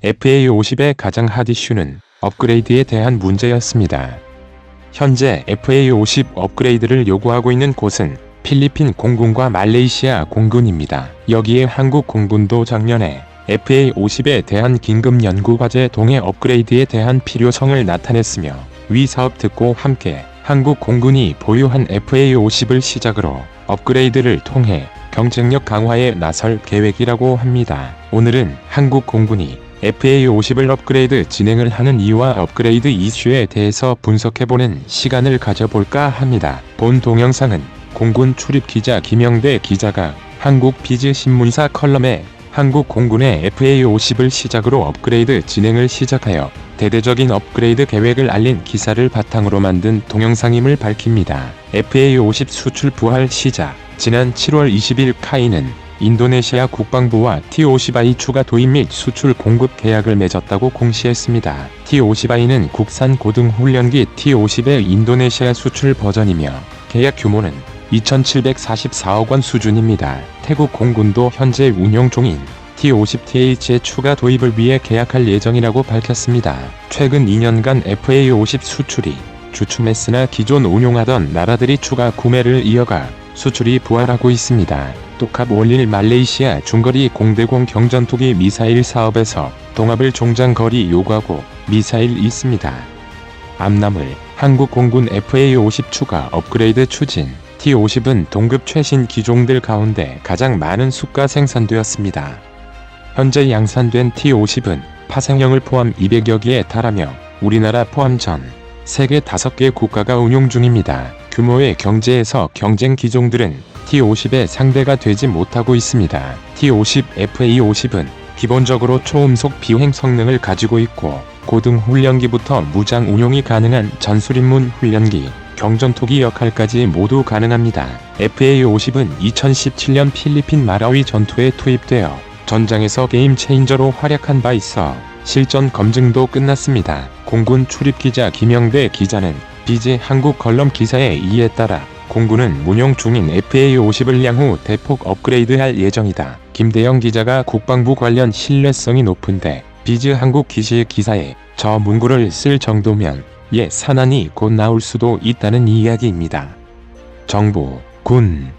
FA50의 가장 핫 이슈는 업그레이드에 대한 문제였습니다. 현재 FA50 업그레이드를 요구하고 있는 곳은 필리핀 공군과 말레이시아 공군입니다. 여기에 한국 공군도 작년에 FA50에 대한 긴급 연구과제 동해 업그레이드에 대한 필요성을 나타냈으며 위 사업 특구 함께 한국 공군이 보유한 FA50을 시작으로 업그레이드를 통해 경쟁력 강화에 나설 계획이라고 합니다. 오늘은 한국 공군이 FA50을 업그레이드 진행을 하는 이유와 업그레이드 이슈에 대해서 분석해보는 시간을 가져볼까 합니다. 본 동영상은 공군 출입기자 김영대 기자가 한국 비즈 신문사 컬럼에 한국 공군의 FA50을 시작으로 업그레이드 진행을 시작하여 대대적인 업그레이드 계획을 알린 기사를 바탕으로 만든 동영상임을 밝힙니다. FA50 수출 부활 시작. 지난 7월 20일 카이는 인도네시아 국방부와 T-50I 추가 도입 및 수출 공급 계약을 맺었다고 공시했습니다. T-50I는 국산 고등훈련기 T-50의 인도네시아 수출 버전이며 계약 규모는 2,744억 원 수준입니다. 태국 공군도 현재 운영 중인 T-50TH의 추가 도입을 위해 계약할 예정이라고 밝혔습니다. 최근 2년간 FA-50 수출이 주춤했으나 기존 운용하던 나라들이 추가 구매를 이어가 수출이 부활하고 있습니다. 똑합 올릴 말레이시아 중거리 공대공 경전투기 미사일 사업에서 동합을 종장거리 요구하고 미사일 있습니다. 암나물 한국 공군 FA-50 추가 업그레이드 추진. T-50은 동급 최신 기종들 가운데 가장 많은 수가 생산되었습니다. 현재 양산된 T-50은 파생형을 포함 200여 개에 달하며 우리나라 포함 전 세계 5개 국가가 운용 중입니다. 규모의 경제에서 경쟁 기종들은 T-50의 상대가 되지 못하고 있습니다. T-50 FA-50은 기본적으로 초음속 비행 성능을 가지고 있고 고등 훈련기부터 무장 운용이 가능한 전술임문 훈련기, 경전투기 역할까지 모두 가능합니다. FA-50은 2017년 필리핀 마라위 전투에 투입되어 전장에서 게임 체인저로 활약한 바 있어 실전 검증도 끝났습니다. 공군 출입기자 김영대 기자는 비즈 한국 컬럼 기사에 이에 따라 공군은 운용 중인 FA-50을 향후 대폭 업그레이드할 예정이다. 김대영 기자가 국방부 관련 신뢰성이 높은데 비즈 한국 기사에 저 문구를 쓸 정도면 산안이 곧 나올 수도 있다는 이야기입니다. 정부, 군,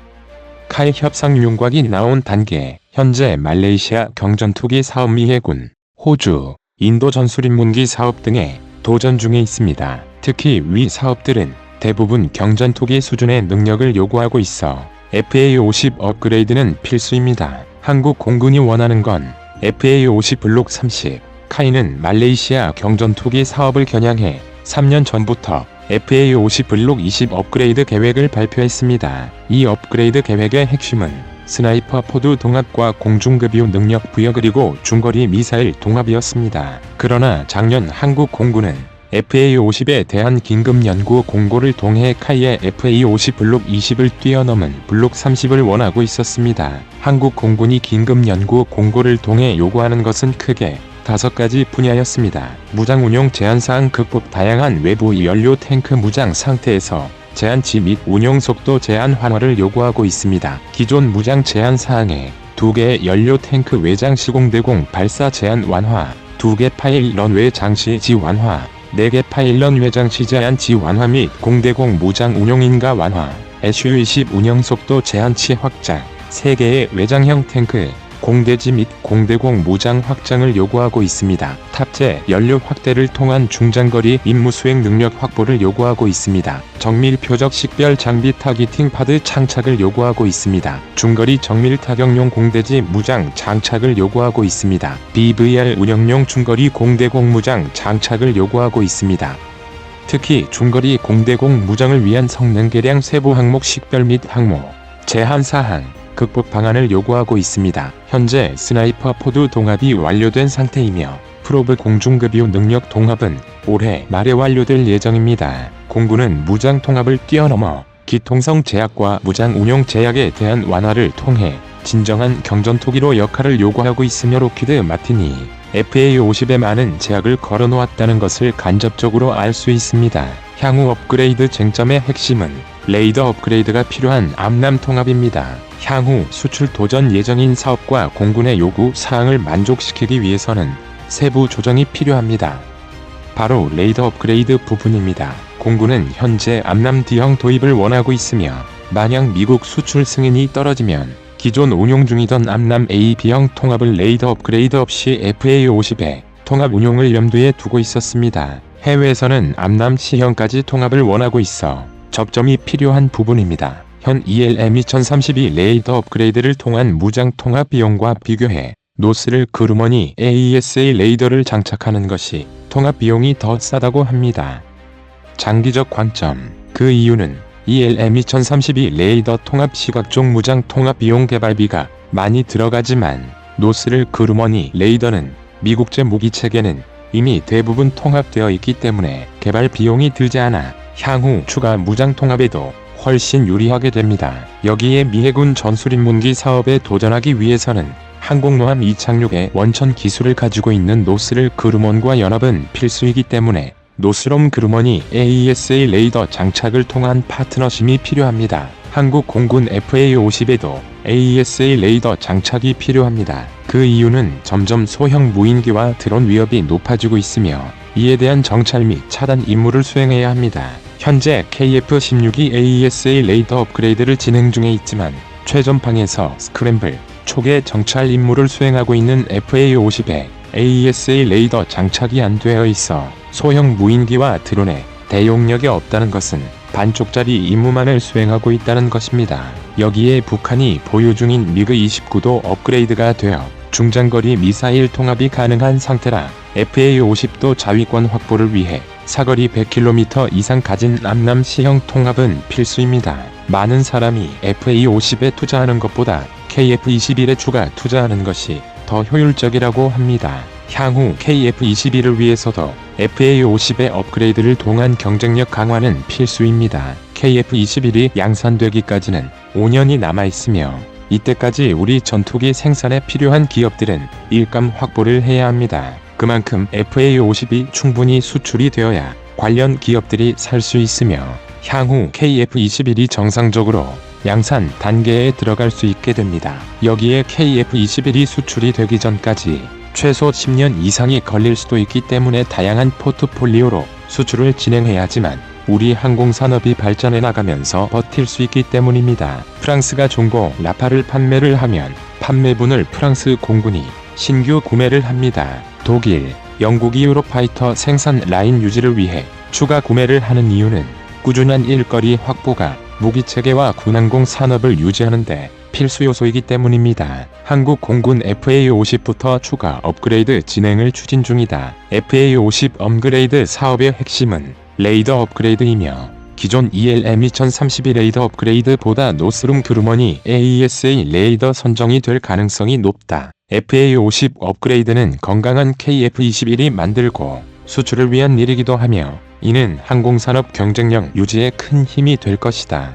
카이 협상 윤곽이 나온 단계. 현재 말레이시아 경전투기 사업 미 해군, 호주, 인도 전술인문기 사업 등에 도전 중에 있습니다. 특히 위 사업들은 대부분 경전투기 수준의 능력을 요구하고 있어 FA-50 업그레이드는 필수입니다. 한국 공군이 원하는 건 FA-50 블록 30. 카이는 말레이시아 경전투기 사업을 겨냥해 3년 전부터 FA-50 블록 20 업그레이드 계획을 발표했습니다. 이 업그레이드 계획의 핵심은 스나이퍼 포드 동합과 공중급유 능력 부여 그리고 중거리 미사일 동합이었습니다. 그러나 작년 한국 공군은 FA-50에 대한 긴급 연구 공고를 통해 카이의 FA-50 블록 20을 뛰어넘은 블록 30을 원하고 있었습니다. 한국 공군이 긴급 연구 공고를 통해 요구하는 것은 크게 5가지 분야였습니다. 무장 운용 제한사항 극복. 다양한 외부 연료 탱크 무장 상태에서 제한치 및 운용 속도 제한 완화를 요구하고 있습니다. 기존 무장 제한사항에 2개의 연료 탱크 외장 시공대공 발사 제한 완화, 2개 파일런 외장시 완화, 4개 파일런 외장시 제한치 완화 및 공대공 무장 운용 인가 완화, SU-20 운영 속도 제한치 확장, 3개의 외장형 탱크, 공대지 및 공대공 무장 확장을 요구하고 있습니다. 탑재 연료 확대를 통한 중장거리 임무 수행 능력 확보를 요구하고 있습니다. 정밀 표적 식별 장비 타기팅 파드 장착을 요구하고 있습니다. 중거리 정밀 타격용 공대지 무장 장착을 요구하고 있습니다. BVR 운영용 중거리 공대공 무장 장착을 요구하고 있습니다. 특히 중거리 공대공 무장을 위한 성능 개량 세부 항목 식별 및 항목 제한사항 극복 방안을 요구하고 있습니다. 현재 스나이퍼 포드 동합이 완료된 상태이며 프로브 공중급유 능력 동합은 올해 말에 완료될 예정입니다. 공군은 무장 통합을 뛰어넘어 기통성 제약과 무장 운용 제약에 대한 완화를 통해 진정한 경전투기로 역할을 요구하고 있으며 록히드 마틴이 FA-50에 많은 제약을 걸어놓았다는 것을 간접적으로 알 수 있습니다. 향후 업그레이드 쟁점의 핵심은 레이더 업그레이드가 필요한 암남 통합입니다. 향후 수출 도전 예정인 사업과 공군의 요구 사항을 만족시키기 위해서는 세부 조정이 필요합니다. 바로 레이더 업그레이드 부분입니다. 공군은 현재 암람 D형 도입을 원하고 있으며 만약 미국 수출 승인이 떨어지면 기존 운용 중이던 암람 A, B형 통합을 레이더 업그레이드 없이 FA-50에 통합 운용을 염두에 두고 있었습니다. 해외에서는 암람 C형까지 통합을 원하고 있어 접점이 필요한 부분입니다. 현 ELM-2032 레이더 업그레이드를 통한 무장 통합 비용과 비교해 노스를 그루머니 AESA 레이더를 장착하는 것이 통합 비용이 더 싸다고 합니다. 장기적 관점. 그 이유는 ELM-2032 레이더 통합 시각종 무장 통합 비용 개발비가 많이 들어가지만 노스를 그루머니 레이더는 미국제 무기 체계는 이미 대부분 통합되어 있기 때문에 개발 비용이 들지 않아 향후 추가 무장 통합에도 훨씬 유리하게 됩니다. 여기에 미해군 전술인문기 사업에 도전하기 위해서는 항공모함 이착륙의 원천 기술을 가지고 있는 노스를 그루먼과 연합은 필수이기 때문에 노스롬 그루먼이 AESA 레이더 장착을 통한 파트너십이 필요합니다. 한국 공군 FA-50에도 AESA 레이더 장착이 필요합니다. 그 이유는 점점 소형 무인기와 드론 위협이 높아지고 있으며 이에 대한 정찰 및 차단 임무를 수행해야 합니다. 현재 KF-16이 AESA 레이더 업그레이드를 진행 중에 있지만 최전방에서 스크램블, 초계 정찰 임무를 수행하고 있는 FA-50에 AESA 레이더 장착이 안 되어 있어 소형 무인기와 드론에 대용력이 없다는 것은 반쪽짜리 임무만을 수행하고 있다는 것입니다. 여기에 북한이 보유 중인 미그-29도 업그레이드가 되어 중장거리 미사일 통합이 가능한 상태라 FA-50도 자위권 확보를 위해 사거리 100km 이상 가진 암람 C형 통합은 필수입니다. 많은 사람이 FA-50에 투자하는 것보다 KF-21에 추가 투자하는 것이 더 효율적이라고 합니다. 향후 KF-21을 위해서도 FA-50의 업그레이드를 통한 경쟁력 강화는 필수입니다. KF-21이 양산되기까지는 5년이 남아있으며 이때까지 우리 전투기 생산에 필요한 기업들은 일감 확보를 해야 합니다. 그만큼 FA-50이 충분히 수출이 되어야 관련 기업들이 살 수 있으며 향후 KF-21이 정상적으로 양산 단계에 들어갈 수 있게 됩니다. 여기에 KF-21이 수출이 되기 전까지 최소 10년 이상이 걸릴 수도 있기 때문에 다양한 포트폴리오로 수출을 진행해야지만 우리 항공산업이 발전해 나가면서 버틸 수 있기 때문입니다. 프랑스가 중고 라파를 판매를 하면 판매분을 프랑스 공군이 신규 구매를 합니다. 독일, 영국이 유로파이터 생산 라인 유지를 위해 추가 구매를 하는 이유는 꾸준한 일거리 확보가 무기체계와 군항공 산업을 유지하는데 필수 요소이기 때문입니다. 한국 공군 FA-50부터 추가 업그레이드 진행을 추진 중이다. FA-50 업그레이드 사업의 핵심은 레이더 업그레이드이며 기존 ELM-2032 레이더 업그레이드보다 노스룸 그루머니 AESA 레이더 선정이 될 가능성이 높다. FA-50 업그레이드는 건강한 KF-21이 만들고 수출을 위한 일이기도 하며 이는 항공산업 경쟁력 유지에 큰 힘이 될 것이다.